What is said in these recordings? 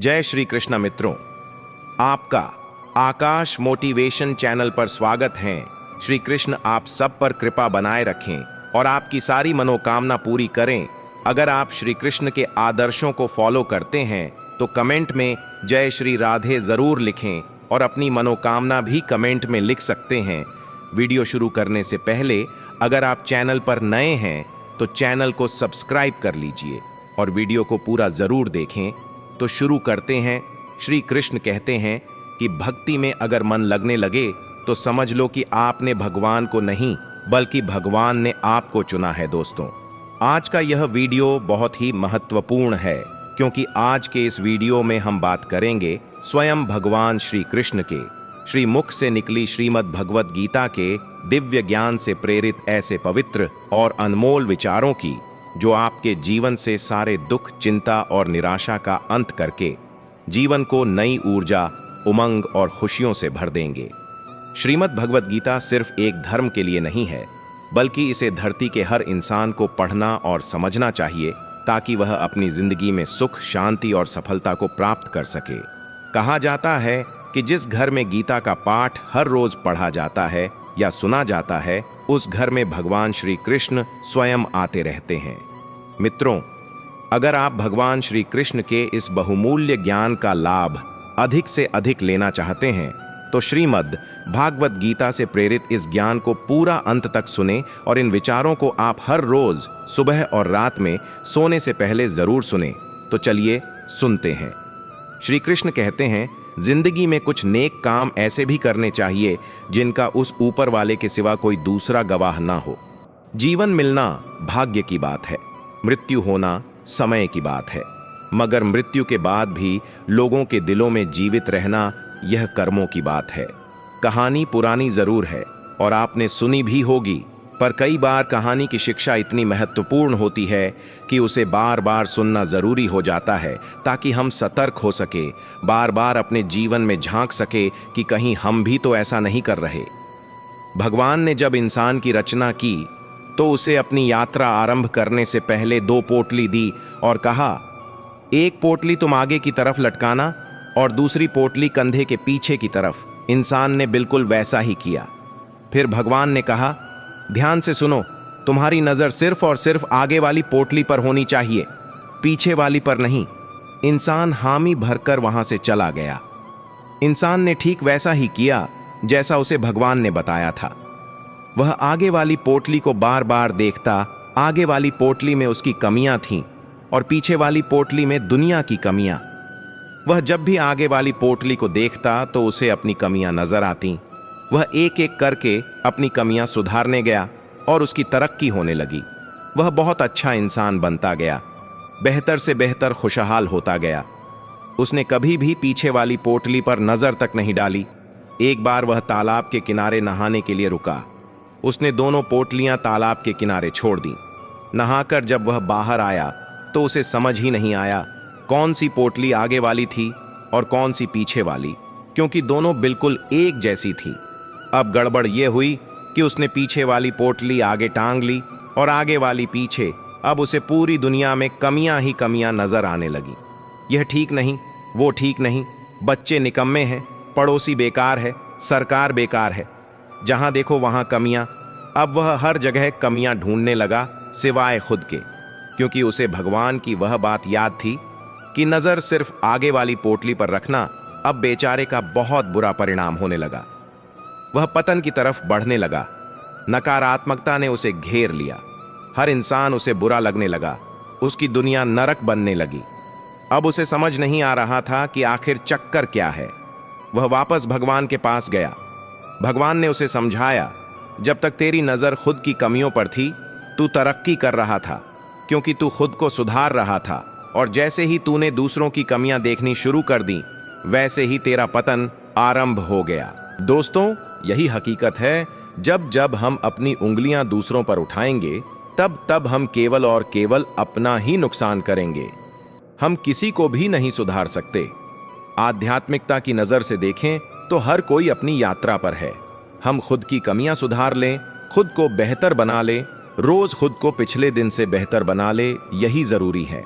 जय श्री कृष्ण मित्रों, आपका आकाश मोटिवेशन चैनल पर स्वागत है। श्री कृष्ण आप सब पर कृपा बनाए रखें और आपकी सारी मनोकामना पूरी करें। अगर आप श्री कृष्ण के आदर्शों को फॉलो करते हैं तो कमेंट में जय श्री राधे जरूर लिखें और अपनी मनोकामना भी कमेंट में लिख सकते हैं। वीडियो शुरू करने से पहले अगर आप चैनल पर नए हैं तो चैनल को सब्सक्राइब कर लीजिए और वीडियो को पूरा जरूर देखें। तो शुरू करते हैं। श्री कृष्ण कहते हैं कि भक्ति में अगर मन लगने लगे तो समझ लो कि आपने भगवान को नहीं बल्कि भगवान ने आपको चुना है। दोस्तों, आज का यह वीडियो बहुत ही महत्वपूर्ण है क्योंकि आज के इस वीडियो में हम बात करेंगे स्वयं भगवान श्री कृष्ण के श्री मुख से निकली श्रीमद् भगवत गीता के दिव्य ज्ञान से प्रेरित ऐसे पवित्र और अनमोल विचारों की जो आपके जीवन से सारे दुख, चिंता और निराशा का अंत करके जीवन को नई ऊर्जा, उमंग और खुशियों से भर देंगे। श्रीमद् भगवत गीता सिर्फ एक धर्म के लिए नहीं है बल्कि इसे धरती के हर इंसान को पढ़ना और समझना चाहिए ताकि वह अपनी जिंदगी में सुख, शांति और सफलता को प्राप्त कर सके। कहा जाता है कि जिस घर में गीता का पाठ हर रोज पढ़ा जाता है या सुना जाता है उस घर में भगवान श्री कृष्ण स्वयं आते रहते हैं। मित्रों, अगर आप भगवान श्री कृष्ण के इस बहुमूल्य ज्ञान का लाभ अधिक से अधिक लेना चाहते हैं तो श्रीमद् भागवत गीता से प्रेरित इस ज्ञान को पूरा अंत तक सुने और इन विचारों को आप हर रोज सुबह और रात में सोने से पहले जरूर सुने। तो चलिए सुनते हैं। श्री कृष्ण कहते हैं, जिंदगी में कुछ नेक काम ऐसे भी करने चाहिए जिनका उस ऊपर वाले के सिवा कोई दूसरा गवाह ना हो। जीवन मिलना भाग्य की बात है, मृत्यु होना समय की बात है, मगर मृत्यु के बाद भी लोगों के दिलों में जीवित रहना यह कर्मों की बात है। कहानी पुरानी जरूर है और आपने सुनी भी होगी, पर कई बार कहानी की शिक्षा इतनी महत्वपूर्ण होती है कि उसे बार बार सुनना जरूरी हो जाता है ताकि हम सतर्क हो सके, बार बार अपने जीवन में झांक सके कि कहीं हम भी तो ऐसा नहीं कर रहे। भगवान ने जब इंसान की रचना की तो उसे अपनी यात्रा आरंभ करने से पहले 2 पोटली दी और कहा, एक पोटली तुम आगे की तरफ लटकाना और दूसरी पोटली कंधे के पीछे की तरफ। इंसान ने बिल्कुल वैसा ही किया। फिर भगवान ने कहा, ध्यान से सुनो, तुम्हारी नजर सिर्फ और सिर्फ आगे वाली पोटली पर होनी चाहिए, पीछे वाली पर नहीं। इंसान हामी भरकर वहां से चला गया। इंसान ने ठीक वैसा ही किया जैसा उसे भगवान ने बताया था। वह आगे वाली पोटली को बार बार देखता। आगे वाली पोटली में उसकी कमियां थीं और पीछे वाली पोटली में दुनिया की कमियां। वह जब भी आगे वाली पोटली को देखता तो उसे अपनी कमियां नजर आती। वह एक एक करके अपनी कमियां सुधारने गया और उसकी तरक्की होने लगी। वह बहुत अच्छा इंसान बनता गया, बेहतर से बेहतर खुशहाल होता गया। उसने कभी भी पीछे वाली पोटली पर नजर तक नहीं डाली। एक बार वह तालाब के किनारे नहाने के लिए रुका। उसने दोनों पोटलियां तालाब के किनारे छोड़ दी। नहाकर जब वह बाहर आया तो उसे समझ ही नहीं आया कौन सी पोटली आगे वाली थी और कौन सी पीछे वाली, क्योंकि दोनों बिल्कुल एक जैसी थी। अब गड़बड़ यह हुई कि उसने पीछे वाली पोटली आगे टांग ली और आगे वाली पीछे। अब उसे पूरी दुनिया में कमियां ही कमियां नजर आने लगी। यह ठीक नहीं, वो ठीक नहीं, बच्चे निकम्मे हैं, पड़ोसी बेकार है, सरकार बेकार है, जहां देखो वहां कमियां। अब वह हर जगह कमियां ढूंढने लगा सिवाय खुद के, क्योंकि उसे भगवान की वह बात याद थी कि नजर सिर्फ आगे वाली पोटली पर रखना अब बेचारे का बहुत बुरा परिणाम होने लगा। वह पतन की तरफ बढ़ने लगा। नकारात्मकता ने उसे घेर लिया। हर इंसान उसे बुरा लगने लगा। उसकी दुनिया नरक बनने लगी। अब उसे समझ नहीं आ रहा था कि आखिर चक्कर क्या है। वह वापस भगवान के पास गया। भगवान ने उसे समझाया, जब तक तेरी नजर खुद की कमियों पर थी तू तरक्की कर रहा था क्योंकि तू खुद को सुधार रहा था, और जैसे ही तूने दूसरों की कमियां देखनी शुरू कर दी वैसे ही तेरा पतन आरंभ हो गया। दोस्तों, यही हकीकत है। जब जब हम अपनी उंगलियां दूसरों पर उठाएंगे तब तब हम केवल और केवल अपना ही नुकसान करेंगे। हम किसी को भी नहीं सुधार सकते। आध्यात्मिकता की नजर से देखें तो हर कोई अपनी यात्रा पर है। हम खुद की कमियां सुधार लें, खुद को बेहतर बना लें, रोज खुद को पिछले दिन से बेहतर बना ले, यही जरूरी है।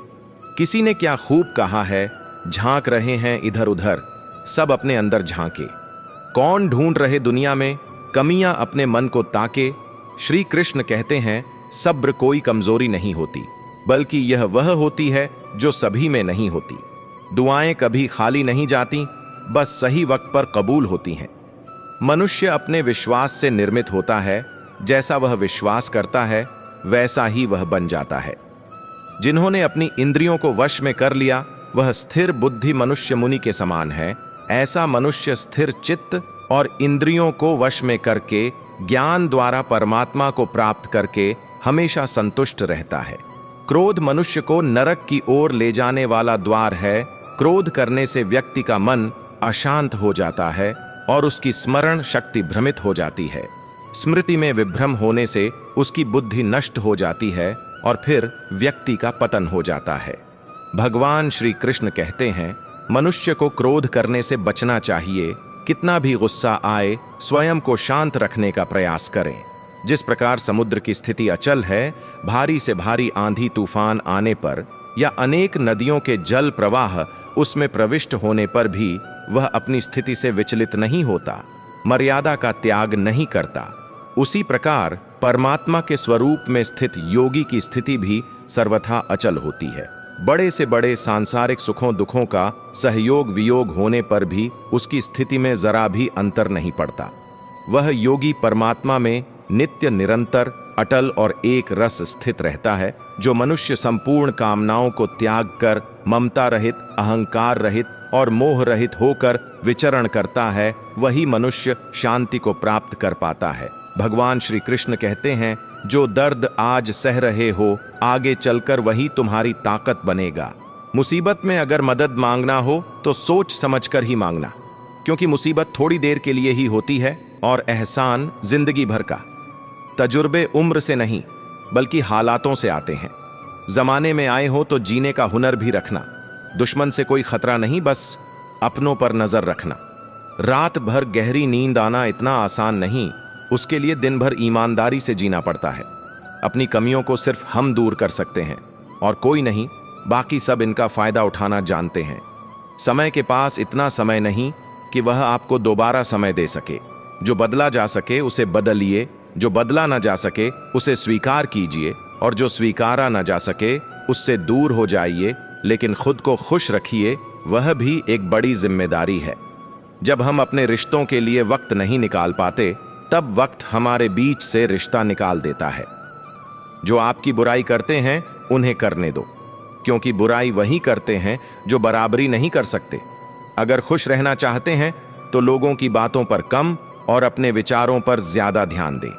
किसी ने क्या खूब कहा है, झांक रहे हैं इधर उधर, सब अपने अंदर झांके। कौन ढूंढ रहे दुनिया में कमियां अपने मन को ताके। श्री कृष्ण कहते हैं सब्र कोई कमजोरी नहीं होती, बल्कि यह वह होती है जो सभी में नहीं होती। दुआएं कभी खाली नहीं जाती, बस सही वक्त पर कबूल होती हैं। मनुष्य अपने विश्वास से निर्मित होता है, जैसा वह विश्वास करता है वैसा ही वह बन जाता है। जिन्होंने अपनी इंद्रियों को वश में कर लिया वह स्थिर बुद्धि मनुष्य मुनि के समान है। ऐसा मनुष्य स्थिर चित्त और इंद्रियों को वश में करके ज्ञान द्वारा परमात्मा को प्राप्त करके हमेशा संतुष्ट रहता है। क्रोध मनुष्य को नरक की ओर ले जाने वाला द्वार है। क्रोध करने से व्यक्ति का मन अशांत हो जाता है और उसकी स्मरण शक्ति भ्रमित हो जाती है। स्मृति में विभ्रम होने से उसकी बुद्धि नष्ट हो जाती है और फिर व्यक्ति का पतन हो जाता है। भगवान श्री कृष्ण कहते हैं मनुष्य को क्रोध करने से बचना चाहिए। कितना भी गुस्सा आए स्वयं को शांत रखने का प्रयास करें। जिस प्रकार समुद्र की स्थिति अचल है, भारी से भारी आंधी तूफान आने पर या अनेक नदियों के जल प्रवाह उसमें प्रविष्ट होने पर भी वह अपनी स्थिति से विचलित नहीं होता, मर्यादा का त्याग नहीं करता, उसी प्रकार परमात्मा के स्वरूप में स्थित योगी की स्थिति भी सर्वथा अचल होती है। बड़े से बड़े सांसारिक सुखों दुखों का सहयोग वियोग होने पर भी उसकी स्थिति में जरा भी अंतर नहीं पड़ता। वह योगी परमात्मा में नित्य निरंतर अटल और एक रस स्थित रहता है। जो मनुष्य संपूर्ण कामनाओं को त्याग कर ममता रहित, अहंकार रहित और मोह रहित होकर विचरण करता है, वही मनुष्य शांति को प्राप्त कर पाता है। भगवान श्री कृष्ण कहते हैं जो दर्द आज सह रहे हो आगे चलकर वही तुम्हारी ताकत बनेगा। मुसीबत में अगर मदद मांगना हो तो सोच समझकर ही मांगना, क्योंकि मुसीबत थोड़ी देर के लिए ही होती है और एहसान जिंदगी भर का। तजुर्बे उम्र से नहीं बल्कि हालातों से आते हैं। जमाने में आए हो तो जीने का हुनर भी रखना। दुश्मन से कोई खतरा नहीं, बस अपनों पर नजर रखना। रात भर गहरी नींद आना इतना आसान नहीं, उसके लिए दिन भर ईमानदारी से जीना पड़ता है। अपनी कमियों को सिर्फ हम दूर कर सकते हैं और कोई नहीं, बाकी सब इनका फायदा उठाना जानते हैं। समय के पास इतना समय नहीं कि वह आपको दोबारा समय दे सके। जो बदला जा सके उसे बदलिए, जो बदला ना जा सके उसे स्वीकार कीजिए और जो स्वीकारा ना जा सके उससे दूर हो जाइए, लेकिन खुद को खुश रखिए, वह भी एक बड़ी जिम्मेदारी है। जब हम अपने रिश्तों के लिए वक्त नहीं निकाल पाते तब वक्त हमारे बीच से रिश्ता निकाल देता है। जो आपकी बुराई करते हैं उन्हें करने दो, क्योंकि बुराई वही करते हैं जो बराबरी नहीं कर सकते। अगर खुश रहना चाहते हैं तो लोगों की बातों पर कम और अपने विचारों पर ज्यादा ध्यान दें।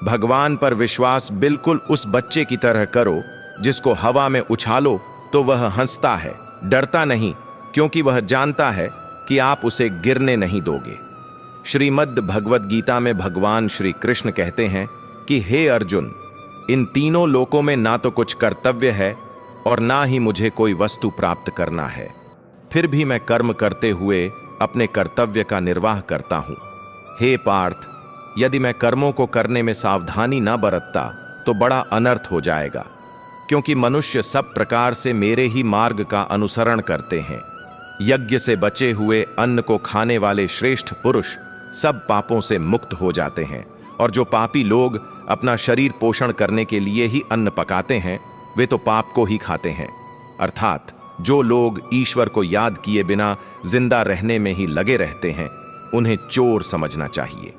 भगवान पर विश्वास बिल्कुल उस बच्चे की तरह करो जिसको हवा में उछालो तो वह हंसता है, डरता नहीं, क्योंकि वह जानता है कि आप उसे गिरने नहीं दोगे। श्रीमद् भगवद गीता में भगवान श्री कृष्ण कहते हैं कि हे अर्जुन, इन तीनों लोकों में ना तो कुछ कर्तव्य है और ना ही मुझे कोई वस्तु प्राप्त करना है, फिर भी मैं कर्म करते हुए अपने कर्तव्य का निर्वाह करता हूं। हे पार्थ, यदि मैं कर्मों को करने में सावधानी न बरतता तो बड़ा अनर्थ हो जाएगा, क्योंकि मनुष्य सब प्रकार से मेरे ही मार्ग का अनुसरण करते हैं। यज्ञ से बचे हुए अन्न को खाने वाले श्रेष्ठ पुरुष सब पापों से मुक्त हो जाते हैं, और जो पापी लोग अपना शरीर पोषण करने के लिए ही अन्न पकाते हैं वे तो पाप को ही खाते हैं। अर्थात जो लोग ईश्वर को याद किए बिना जिंदा रहने में ही लगे रहते हैं उन्हें चोर समझना चाहिए।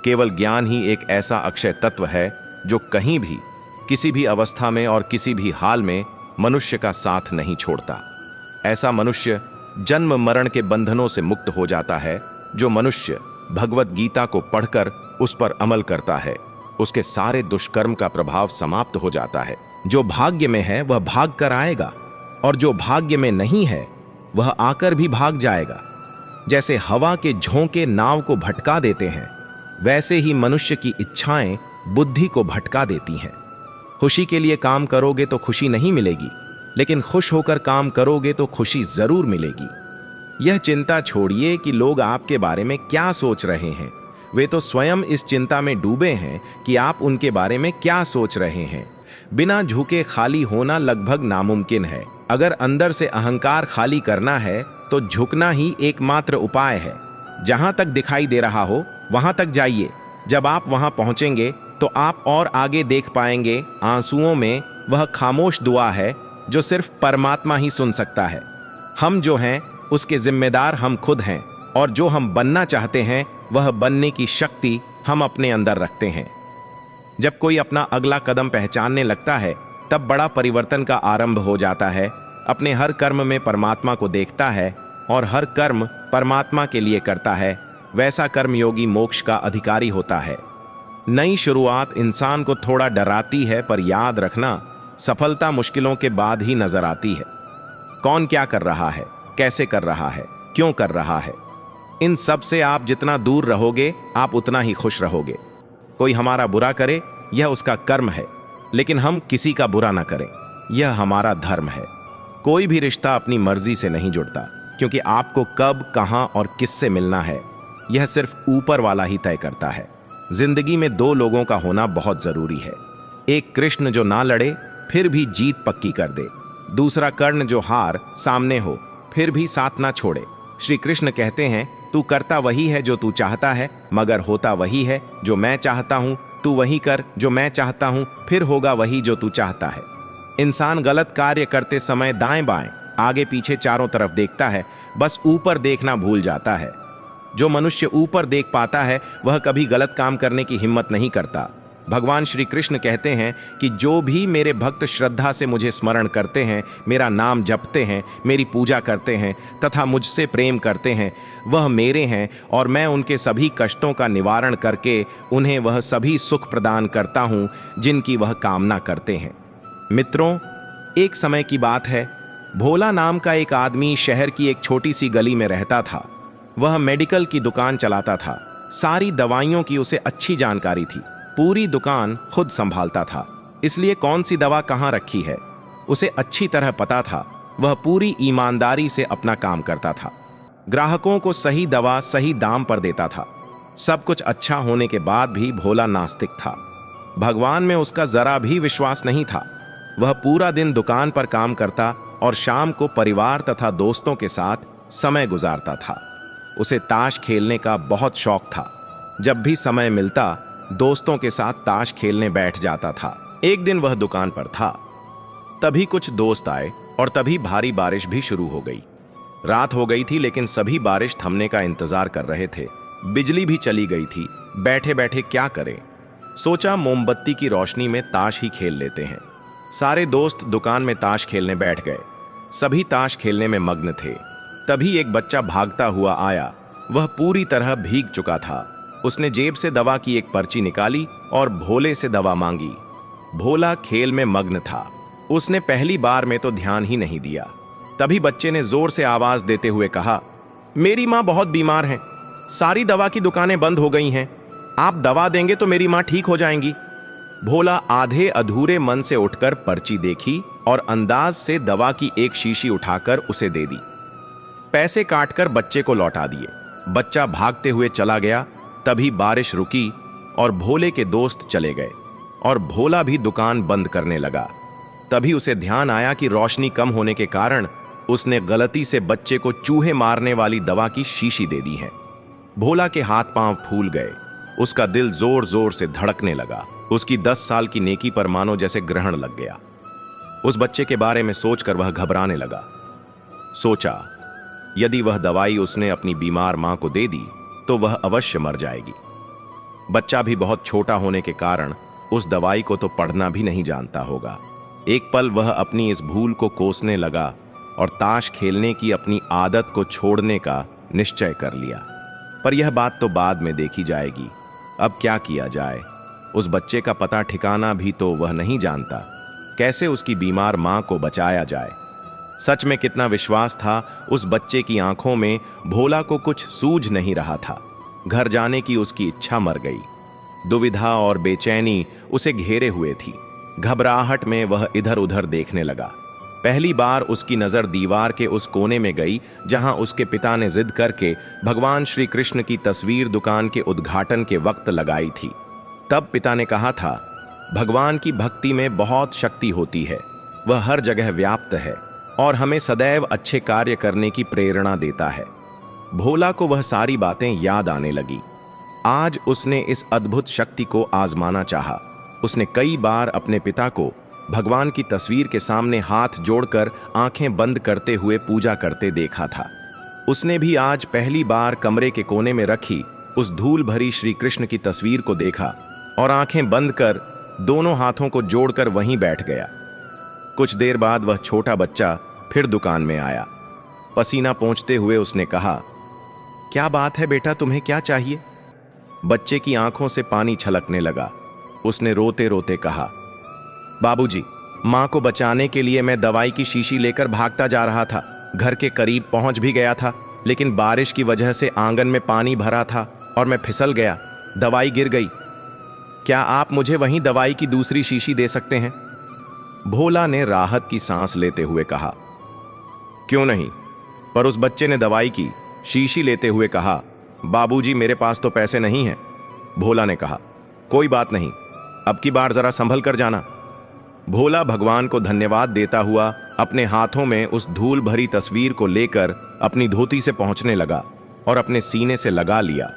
केवल ज्ञान ही एक ऐसा अक्षय तत्व है जो कहीं भी, किसी भी अवस्था में और किसी भी हाल में मनुष्य का साथ नहीं छोड़ता। ऐसा मनुष्य जन्म मरण के बंधनों से मुक्त हो जाता है। जो मनुष्य भगवत गीता को पढ़कर उस पर अमल करता है उसके सारे दुष्कर्म का प्रभाव समाप्त हो जाता है। जो भाग्य में है वह भाग कर आएगा और जो भाग्य में नहीं है वह आकर भी भाग जाएगा। जैसे हवा के झोंके नाव को भटका देते हैं, वैसे ही मनुष्य की इच्छाएं बुद्धि को भटका देती हैं। खुशी के लिए काम करोगे तो खुशी नहीं मिलेगी, लेकिन खुश होकर काम करोगे तो खुशी जरूर मिलेगी। यह चिंता छोड़िए कि लोग आपके बारे में क्या सोच रहे हैं। वे तो स्वयं इस चिंता में डूबे हैं कि आप उनके बारे में क्या सोच रहे हैं। बिना झुके खाली होना लगभग नामुमकिन है। अगर अंदर से अहंकार खाली करना है तो झुकना ही एकमात्र उपाय है। जहां तक दिखाई दे रहा हो वहां तक जाइए। जब आप वहां पहुंचेंगे तो आप और आगे देख पाएंगे आंसुओं में वह खामोश दुआ है जो सिर्फ परमात्मा ही सुन सकता है। हम जो हैं उसके जिम्मेदार हम खुद हैं, और जो हम बनना चाहते हैं वह बनने की शक्ति हम अपने अंदर रखते हैं। जब कोई अपना अगला कदम पहचानने लगता है तब बड़ा परिवर्तन का आरंभ हो जाता है। अपने हर कर्म में परमात्मा को देखता है और हर कर्म परमात्मा के लिए करता है, वैसा कर्मयोगी मोक्ष का अधिकारी होता है। नई शुरुआत इंसान को थोड़ा डराती है, पर याद रखना सफलता मुश्किलों के बाद ही नजर आती है। कौन क्या कर रहा है, कैसे कर रहा है, क्यों कर रहा है, इन सब से आप जितना दूर रहोगे आप उतना ही खुश रहोगे। कोई हमारा बुरा करे यह उसका कर्म है, लेकिन हम किसी का बुरा ना करें, यह हमारा धर्म है। कोई भी रिश्ता अपनी मर्जी से नहीं जुड़ता, क्योंकि आपको कब, कहां और किससे मिलना है यह सिर्फ ऊपर वाला ही तय करता है। जिंदगी में दो लोगों का होना बहुत जरूरी है। एक कृष्ण जो ना लड़े फिर भी जीत पक्की कर दे, दूसरा कर्ण जो हार सामने हो फिर भी साथ ना छोड़े। श्री कृष्ण कहते हैं, तू करता वही है जो तू चाहता है, मगर होता वही है जो मैं चाहता हूं। तू वही कर जो मैं चाहता हूं, फिर होगा वही जो तू चाहता है। इंसान गलत कार्य करते समय दाएं बाएं, आगे पीछे चारों तरफ देखता है, बस ऊपर देखना भूल जाता है। जो मनुष्य ऊपर देख पाता है वह कभी गलत काम करने की हिम्मत नहीं करता। भगवान श्री कृष्ण कहते हैं कि जो भी मेरे भक्त श्रद्धा से मुझे स्मरण करते हैं, मेरा नाम जपते हैं, मेरी पूजा करते हैं तथा मुझसे प्रेम करते हैं, वह मेरे हैं, और मैं उनके सभी कष्टों का निवारण करके उन्हें वह सभी सुख प्रदान करता हूं जिनकी वह कामना करते हैं। मित्रों, एक समय की बात है, भोला नाम का एक आदमी शहर की एक छोटी सी गली में रहता था। वह मेडिकल की दुकान चलाता था। सारी दवाइयों की उसे अच्छी जानकारी थी। पूरी दुकान खुद संभालता था, इसलिए कौन सी दवा कहां रखी है उसे अच्छी तरह पता था। वह पूरी ईमानदारी से अपना काम करता था। ग्राहकों को सही दवा सही दाम पर देता था। सब कुछ अच्छा होने के बाद भी भोला नास्तिक था। भगवान में उसका जरा भी विश्वास नहीं था। वह पूरा दिन दुकान पर काम करता और शाम को परिवार तथा दोस्तों के साथ समय गुजारता था। उसे ताश खेलने का बहुत शौक था। जब भी समय मिलता दोस्तों के साथ ताश खेलने बैठ जाता था। एक दिन वह दुकान पर था, तभी कुछ दोस्त आए और तभी भारी बारिश भी शुरू हो गई। रात हो गई थी, लेकिन सभी बारिश थमने का इंतजार कर रहे थे। बिजली भी चली गई थी। बैठे बैठे क्या करें, सोचा मोमबत्ती की रोशनी में ताश ही खेल लेते हैं। सारे दोस्त दुकान में ताश खेलने बैठ गए। सभी ताश खेलने में मग्न थे। तभी एक बच्चा भागता हुआ आया। वह पूरी तरह भीग चुका था। उसने जेब से दवा की एक पर्ची निकाली और भोले से दवा मांगी। भोला खेल में मग्न था। उसने पहली बार में तो ध्यान ही नहीं दिया। तभी बच्चे ने जोर से आवाज देते हुए कहा, मेरी माँ बहुत बीमार है, सारी दवा की दुकानें बंद हो गई हैं। आप दवा देंगे तो मेरी माँ ठीक हो जाएंगी। भोला आधे अधूरे मन से उठकर पर्ची देखी और अंदाज से दवा की एक शीशी उठाकर उसे दे दी। पैसे काटकर बच्चे को लौटा दिए। बच्चा भागते हुए चला गया। तभी बारिश रुकी और भोले के दोस्त चले गए और भोला भी दुकान बंद करने लगा। तभी उसे ध्यान आया कि रोशनी कम होने के कारण उसने गलती से बच्चे को चूहे मारने वाली दवा की शीशी दे दी है। भोला के हाथ पांव फूल गए। उसका दिल जोर जोर से धड़कने लगा। उसकी 10 साल की नेकी पर मानो जैसे ग्रहण लग गया। उस बच्चे के बारे में सोचकर वह घबराने लगा। सोचा, यदि वह दवाई उसने अपनी बीमार मां को दे दी तो वह अवश्य मर जाएगी। बच्चा भी बहुत छोटा होने के कारण उस दवाई को तो पढ़ना भी नहीं जानता होगा। एक पल वह अपनी इस भूल को कोसने लगा और ताश खेलने की अपनी आदत को छोड़ने का निश्चय कर लिया। पर यह बात तो बाद में देखी जाएगी। अब क्या किया जाए? उस बच्चे का पता ठिकाना भी तो वह नहीं जानता। कैसे उसकी बीमार मां को बचाया जाए? सच में कितना विश्वास था उस बच्चे की आंखों में। भोला को कुछ सूझ नहीं रहा था। घर जाने की उसकी इच्छा मर गई। दुविधा और बेचैनी उसे घेरे हुए थी। घबराहट में वह इधर उधर देखने लगा। पहली बार उसकी नजर दीवार के उस कोने में गई जहां उसके पिता ने जिद करके भगवान श्री कृष्ण की तस्वीर दुकान के उद्घाटन के वक्त लगाई थी। तब पिता ने कहा था, भगवान की भक्ति में बहुत शक्ति होती है, वह हर जगह व्याप्त है। और हमें सदैव अच्छे कार्य करने की प्रेरणा देता है। भोला को वह सारी बातें याद आने लगी। आज उसने इस अद्भुत शक्ति को आजमाना चाहा। उसने कई बार अपने पिता को भगवान की तस्वीर के सामने हाथ जोड़कर आंखें बंद करते हुए पूजा करते देखा था। उसने भी आज पहली बार कमरे के कोने में रखी उस धूल भरी श्री कृष्ण की तस्वीर को देखा और आंखें बंद कर दोनों हाथों को जोड़कर वहीं बैठ गया। कुछ देर बाद वह छोटा बच्चा फिर दुकान में आया। पसीना पोंछते हुए उसने कहा, क्या बात है बेटा, तुम्हें क्या चाहिए? बच्चे की आंखों से पानी छलकने लगा। उसने रोते रोते कहा, बाबूजी, मां को बचाने के लिए मैं दवाई की शीशी लेकर भागता जा रहा था। घर के करीब पहुंच भी गया था, लेकिन बारिश की वजह से आंगन में पानी भरा था और मैं फिसल गया। दवाई गिर गई। क्या आप मुझे वहीं दवाई की दूसरी शीशी दे सकते हैं? भोला ने राहत की सांस लेते हुए कहा, क्यों नहीं। पर उस बच्चे ने दवाई की शीशी लेते हुए कहा, बाबूजी, मेरे पास तो पैसे नहीं हैं। भोला ने कहा, कोई बात नहीं, अब की बार जरा संभल कर जाना। भोला भगवान को धन्यवाद देता हुआ अपने हाथों में उस धूल भरी तस्वीर को लेकर अपनी धोती से पहुंचने लगा और अपने सीने से लगा लिया।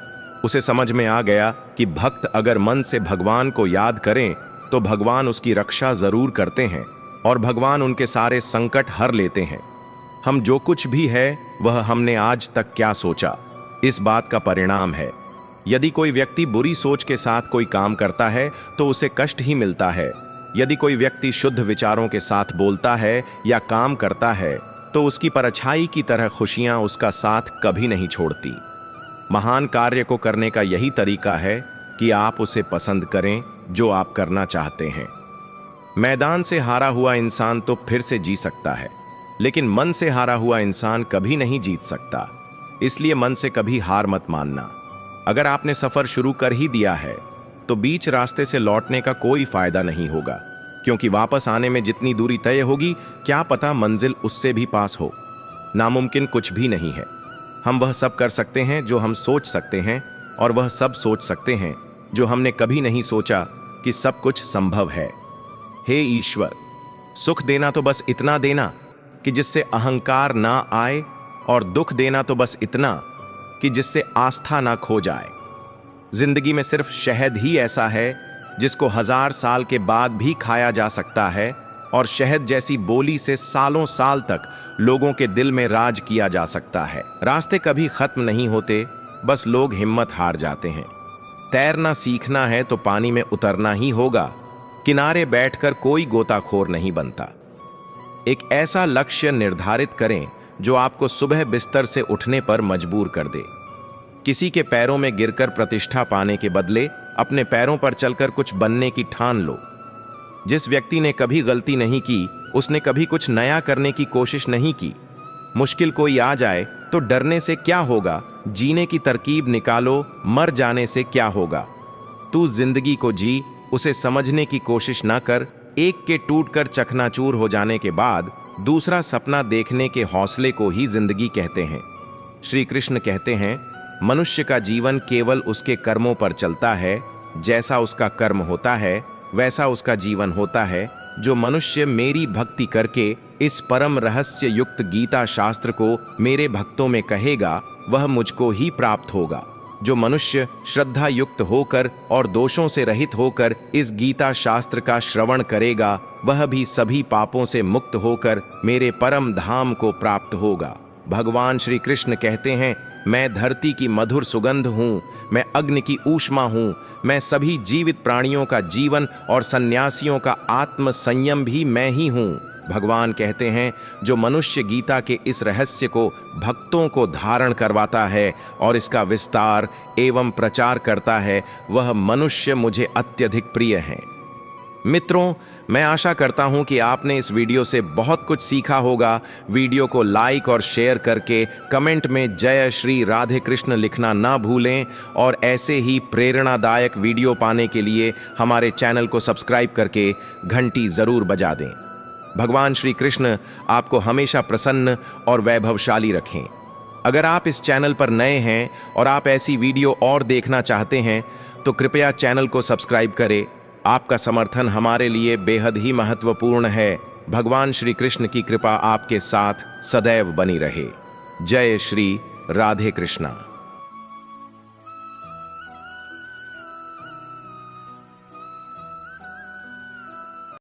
उसे समझ में आ गया कि भक्त अगर मन से भगवान को याद करें तो भगवान उसकी रक्षा जरूर करते हैं और भगवान उनके सारे संकट हर लेते हैं। हम जो कुछ भी है वह हमने आज तक क्या सोचा, इस बात का परिणाम है। यदि कोई व्यक्ति बुरी सोच के साथ कोई काम करता है तो उसे कष्ट ही मिलता है। यदि कोई व्यक्ति शुद्ध विचारों के साथ बोलता है या काम करता है तो उसकी परछाई की तरह खुशियां उसका साथ कभी नहीं छोड़ती। महान कार्य को करने का यही तरीका है कि आप उसे पसंद करें जो आप करना चाहते हैं। मैदान से हारा हुआ इंसान तो फिर से जी सकता है, लेकिन मन से हारा हुआ इंसान कभी नहीं जीत सकता। इसलिए मन से कभी हार मत मानना। अगर आपने सफर शुरू कर ही दिया है तो बीच रास्ते से लौटने का कोई फायदा नहीं होगा, क्योंकि वापस आने में जितनी दूरी तय होगी क्या पता मंजिल उससे भी पास हो। नामुमकिन कुछ भी नहीं है। हम वह सब कर सकते हैं जो हम सोच सकते हैं, और वह सब सोच सकते हैं जो हमने कभी नहीं सोचा कि सब कुछ संभव है। हे ईश्वर, सुख देना तो बस इतना देना कि जिससे अहंकार ना आए, और दुख देना तो बस इतना कि जिससे आस्था ना खो जाए। जिंदगी में सिर्फ शहद ही ऐसा है जिसको 1000 साल के बाद भी खाया जा सकता है, और शहद जैसी बोली से सालों साल तक लोगों के दिल में राज किया जा सकता है। रास्ते कभी खत्म नहीं होते, बस लोग हिम्मत हार जाते हैं। तैरना सीखना है तो पानी में उतरना ही होगा। किनारे बैठकर कोई गोताखोर नहीं बनता। एक ऐसा लक्ष्य निर्धारित करें जो आपको सुबह बिस्तर से उठने पर मजबूर कर दे। किसी के पैरों में गिरकर प्रतिष्ठा पाने के बदले अपने पैरों पर चलकर कुछ बनने की ठान लो। जिस व्यक्ति ने कभी गलती नहीं की, उसने कभी कुछ नया करने की कोशिश नहीं की। मुश्किल कोई आ जाए तो डरने से क्या होगा, जीने की तरकीब निकालो। मर जाने से क्या होगा। तू जिंदगी को जी, उसे समझने की कोशिश ना कर। एक के टूटकर चकनाचूर हो जाने के बाद दूसरा सपना देखने के हौसले को ही जिंदगी कहते हैं। श्री कृष्ण कहते हैं, मनुष्य का जीवन केवल उसके कर्मों पर चलता है। जैसा उसका कर्म होता है वैसा उसका जीवन होता है। जो मनुष्य मेरी भक्ति करके इस परम रहस्य युक्त गीता शास्त्र को मेरे भक्तों में कहेगा, वह मुझको ही प्राप्त होगा। जो मनुष्य श्रद्धा युक्त होकर और दोषों से रहित होकर इस गीता शास्त्र का श्रवण करेगा, वह भी सभी पापों से मुक्त होकर मेरे परम धाम को प्राप्त होगा। भगवान श्री कृष्ण कहते हैं, मैं धरती की मधुर सुगंध हूँ, मैं अग्नि की ऊष्मा हूँ, मैं सभी जीवित प्राणियों का जीवन और सन्यासियों का आत्म संयम भी मैं ही हूँ। भगवान कहते हैं, जो मनुष्य गीता के इस रहस्य को भक्तों को धारण करवाता है और इसका विस्तार एवं प्रचार करता है, वह मनुष्य मुझे अत्यधिक प्रिय है। मित्रों, मैं आशा करता हूं कि आपने इस वीडियो से बहुत कुछ सीखा होगा। वीडियो को लाइक और शेयर करके कमेंट में जय श्री राधे कृष्ण लिखना ना भूलें, और ऐसे ही प्रेरणादायक वीडियो पाने के लिए हमारे चैनल को सब्सक्राइब करके घंटी जरूर बजा दें। भगवान श्री कृष्ण आपको हमेशा प्रसन्न और वैभवशाली रखें। अगर आप इस चैनल पर नए हैं और आप ऐसी वीडियो और देखना चाहते हैं तो कृपया चैनल को सब्सक्राइब करें। आपका समर्थन हमारे लिए बेहद ही महत्वपूर्ण है। भगवान श्री कृष्ण की कृपा आपके साथ सदैव बनी रहे। जय श्री राधे कृष्णा।